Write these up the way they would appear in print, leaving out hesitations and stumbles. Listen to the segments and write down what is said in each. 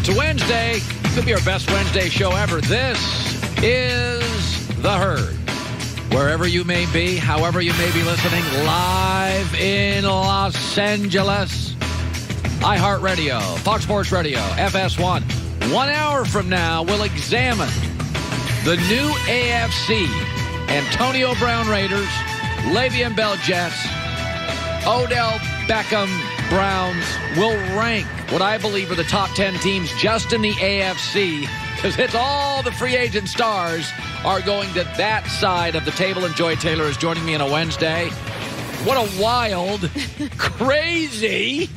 It's a Wednesday. Could be our best Wednesday show ever. This is The Herd. Wherever you may be, however you may be listening, live in Los Angeles. iHeartRadio, Fox Sports Radio, FS1. 1 hour from now, we'll examine the new AFC. Antonio Brown Raiders, Le'Veon Bell Jets, Odell Beckham Browns will rank what I believe are the top 10 teams just in the AFC, because it's all the free agent stars are going to that side of the table. And Joy Taylor is joining me on a Wednesday. What a wild, crazy,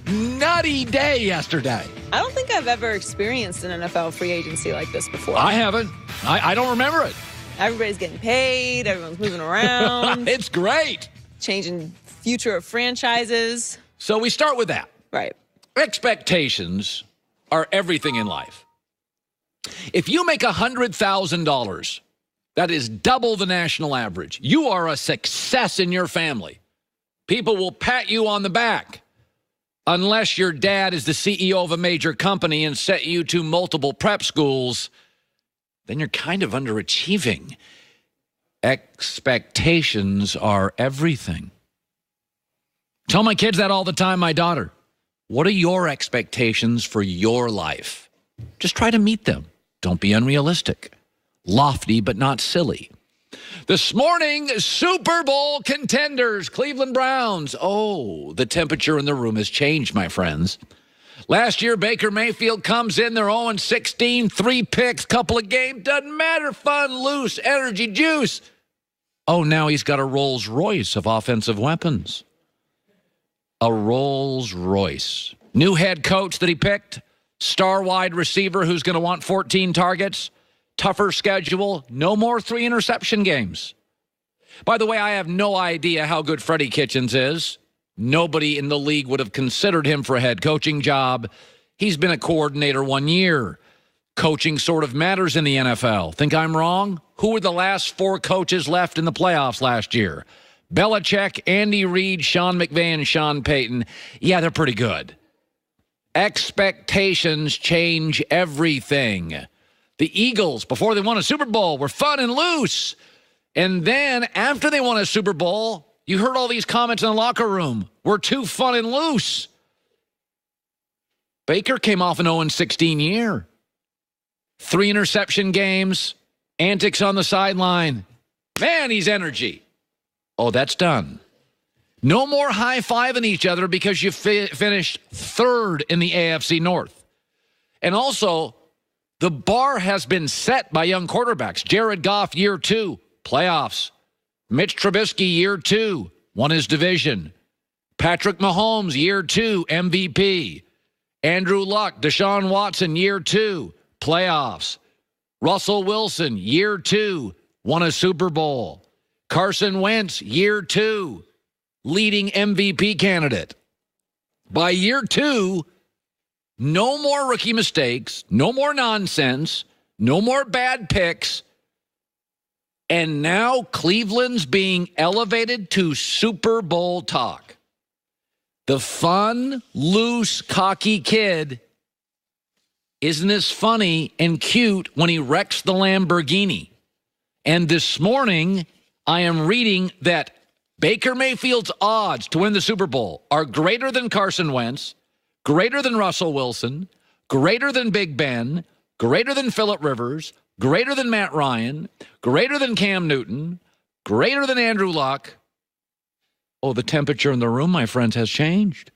nutty day yesterday. I don't think I've ever experienced an NFL free agency like this before. I haven't. I don't remember it. Everybody's getting paid. Everyone's moving around. It's great. Changing future of franchises. So we start with that. Right. Expectations are everything in life. If you make $100,000, that is double the national average. You are a success in your family. People will pat you on the back. Unless your dad is the CEO of a major company and set you to multiple prep schools, then you're kind of underachieving. Expectations are everything. Tell my kids that all the time, my daughter. What are your expectations for your life? Just try to meet them. Don't be unrealistic. Lofty, but not silly. This morning, Super Bowl contenders, Cleveland Browns. Oh, the temperature in the room has changed, my friends. Last year, Baker Mayfield comes in, they're 0-16, 3 picks, couple of games, doesn't matter, fun, loose, energy, juice. Oh, now he's got a Rolls Royce of offensive weapons. A Rolls Royce. New head coach that he picked, star wide receiver who's going to want 14 targets, tougher schedule, no more 3 interception games. By the way, I have no idea how good Freddie Kitchens is. Nobody in the league would have considered him for a head coaching job. He's been a coordinator 1 year. Coaching sort of matters in the NFL. Think I'm wrong? Who were the last 4 coaches left in the playoffs last year? Belichick, Andy Reid, Sean McVay, and Sean Payton. Yeah, they're pretty good. Expectations change everything. The Eagles, before they won a Super Bowl, were fun and loose. And then after they won a Super Bowl, you heard all these comments in the locker room. We're too fun and loose. Baker came off an 0-16 year. 3 interception games, antics on the sideline. Man, he's energy. Oh, that's done. No more high-fiving each other because you finished 3rd in the AFC North. And also, the bar has been set by young quarterbacks. Jared Goff, year 2, playoffs. Mitch Trubisky, year 2, won his division. Patrick Mahomes, year 2, MVP. Andrew Luck, Deshaun Watson, year 2, playoffs. Russell Wilson, year 2, won a Super Bowl. Carson Wentz, year 2, leading MVP candidate. By year 2, no more rookie mistakes, no more nonsense, no more bad picks. And now Cleveland's being elevated to Super Bowl talk. The fun, loose, cocky kid isn't as funny and cute when he wrecks the Lamborghini. And this morning, I am reading that Baker Mayfield's odds to win the Super Bowl are greater than Carson Wentz, greater than Russell Wilson, greater than Big Ben, greater than Phillip Rivers, greater than Matt Ryan, greater than Cam Newton, greater than Andrew Luck. Oh, the temperature in the room, my friends, has changed.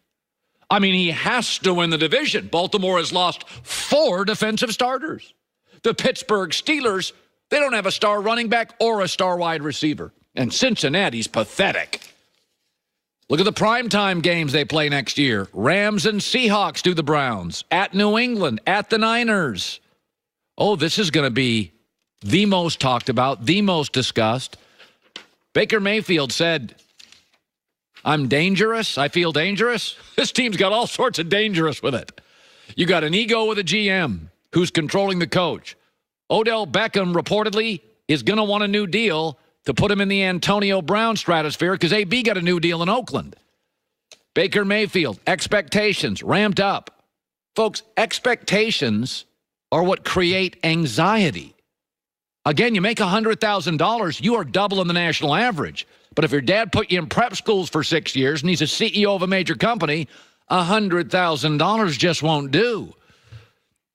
I mean, he has to win the division. Baltimore has lost 4 defensive starters. The Pittsburgh Steelers, they don't have a star running back or a star wide receiver. And Cincinnati's pathetic. Look at the primetime games they play next year. Rams and Seahawks do the Browns. At New England, at the Niners. Oh, this is going to be the most talked about, the most discussed. Baker Mayfield said, I'm dangerous. I feel dangerous. This team's got all sorts of dangerous with it. You got an ego with a GM who's controlling the coach. Odell Beckham reportedly is going to want a new deal to put him in the Antonio Brown stratosphere because AB got a new deal in Oakland. Baker Mayfield, expectations ramped up. Folks, expectations are what create anxiety. Again, you make $100,000, you are doubling the national average. But if your dad put you in prep schools for 6 years and he's a CEO of a major company, $100,000 just won't do.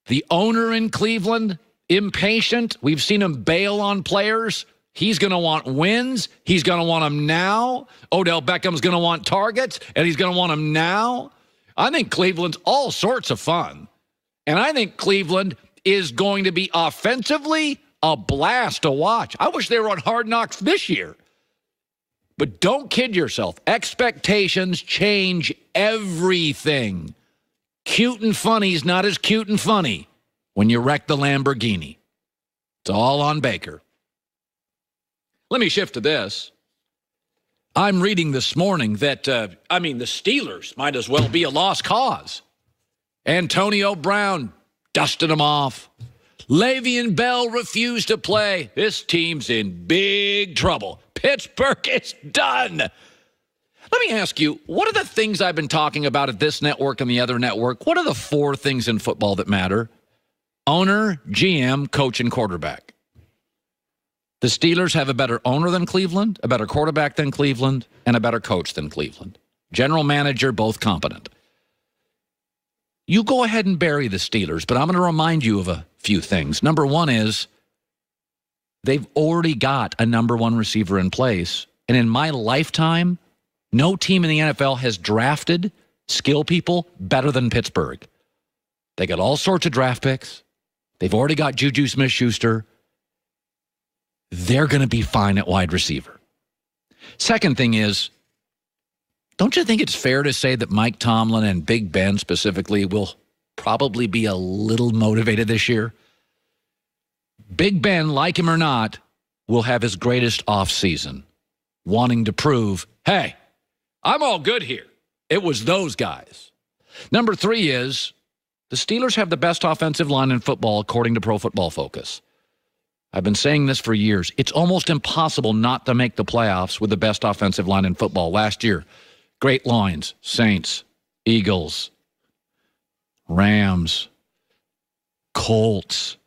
The owner in Cleveland, impatient. We've seen him bail on players. He's going to want wins. He's going to want them now. Odell Beckham's going to want targets, and he's going to want them now. I think Cleveland's all sorts of fun. And I think Cleveland is going to be offensively a blast to watch. I wish they were on Hard Knocks this year. But don't kid yourself. Expectations change everything. Cute and funny is not as cute and funny when you wreck the Lamborghini. It's all on Baker. Let me shift to this. I'm reading this morning that, the Steelers might as well be a lost cause. Antonio Brown dusted them off. Le'Veon Bell refused to play. This team's in big trouble. Pittsburgh is done. Let me ask you, what are the things I've been talking about at this network and the other network? What are the 4 things in football that matter? Owner, GM, coach, and quarterback. The Steelers have a better owner than Cleveland, a better quarterback than Cleveland, and a better coach than Cleveland. General manager, both competent. You go ahead and bury the Steelers, but I'm going to remind you of a few things. Number one is they've already got a number 1 receiver in place. And in my lifetime, no team in the NFL has drafted skill people better than Pittsburgh. They got all sorts of draft picks. They've already got Juju Smith-Schuster. They're going to be fine at wide receiver. Second thing is, don't you think it's fair to say that Mike Tomlin and Big Ben specifically will probably be a little motivated this year? Big Ben, like him or not, will have his greatest offseason, wanting to prove, hey, I'm all good here. It was those guys. Number 3 is the Steelers have the best offensive line in football, according to Pro Football Focus. I've been saying this for years. It's almost impossible not to make the playoffs with the best offensive line in football. Last year, great lines, Saints, Eagles, Rams, Colts,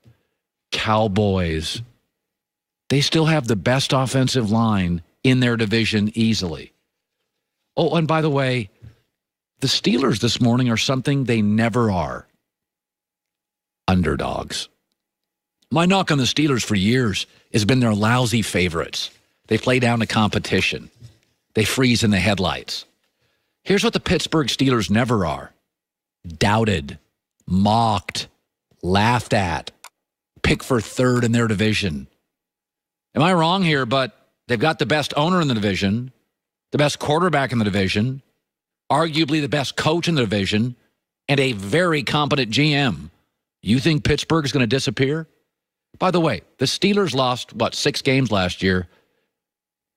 Cowboys. They still have the best offensive line in their division easily. Oh, and by the way, the Steelers this morning are something they never are. Underdogs. My knock on the Steelers for years has been their lousy favorites. They play down to competition. They freeze in the headlights. Here's what the Pittsburgh Steelers never are. Doubted, mocked, laughed at, picked for 3rd in their division. Am I wrong here? But they've got the best owner in the division, the best quarterback in the division, arguably the best coach in the division, and a very competent GM. You think Pittsburgh is going to disappear? By the way, the Steelers lost, 6 games last year?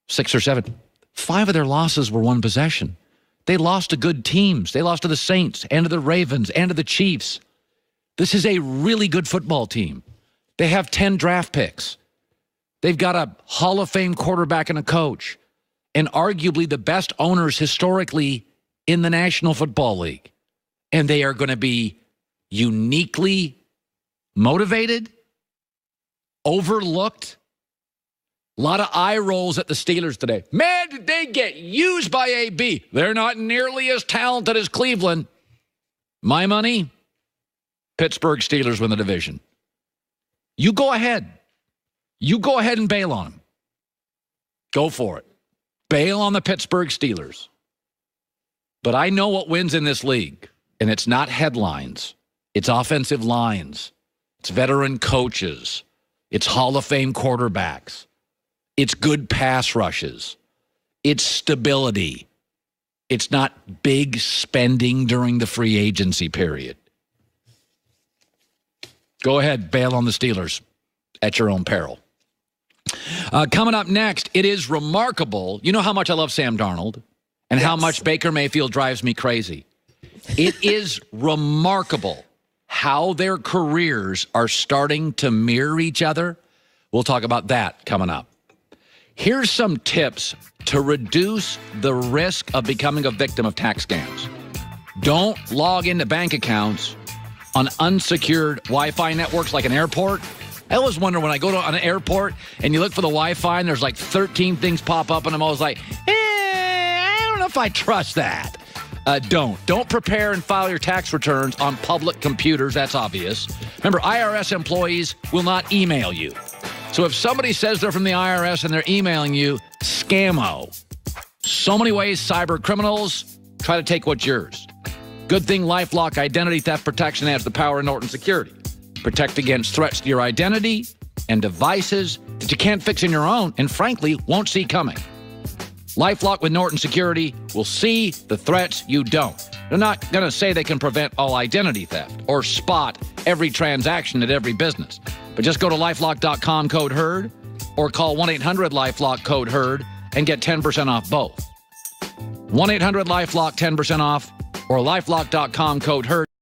6 or 7. 5 of their losses were 1 possession. They lost to good teams. They lost to the Saints and to the Ravens and to the Chiefs. This is a really good football team. They have 10 draft picks. They've got a Hall of Fame quarterback and a coach, and arguably the best owners historically in the National Football League. And they are going to be uniquely motivated, overlooked. A lot of eye rolls at the Steelers today. Man, did they get used by AB. They're not nearly as talented as Cleveland. My money, Pittsburgh Steelers win the division. You go ahead. You go ahead and bail on them. Go for it. Bail on the Pittsburgh Steelers. But I know what wins in this league, and it's not headlines. It's offensive lines. It's veteran coaches. It's Hall of Fame quarterbacks. It's good pass rushes. It's stability. It's not big spending during the free agency period. Go ahead, bail on the Steelers at your own peril. Coming up next, it is remarkable. You know how much I love Sam Darnold and how much Baker Mayfield drives me crazy. It is remarkable how their careers are starting to mirror each other. We'll talk about that coming up. Here's some tips to reduce the risk of becoming a victim of tax scams. Don't log into bank accounts on unsecured Wi-Fi networks like an airport. I always wonder when I go to an airport and you look for the Wi-Fi and there's like 13 things pop up and I'm always like, I don't know if I trust that. Don't prepare and file your tax returns on public computers. That's obvious. Remember, IRS employees will not email you. So if somebody says they're from the IRS and they're emailing you, scammo. So many ways cyber criminals try to take what's yours. Good thing LifeLock Identity Theft Protection has the power of Norton Security. Protect against threats to your identity and devices that you can't fix on your own and, frankly, won't see coming. LifeLock with Norton Security will see the threats you don't. They're not going to say they can prevent all identity theft or spot every transaction at every business. But just go to LifeLock.com, code HERD, or call 1-800-LifeLock, code HERD, and get 10% off both. 1-800-LifeLock, 10% off, or LifeLock.com, code HERD.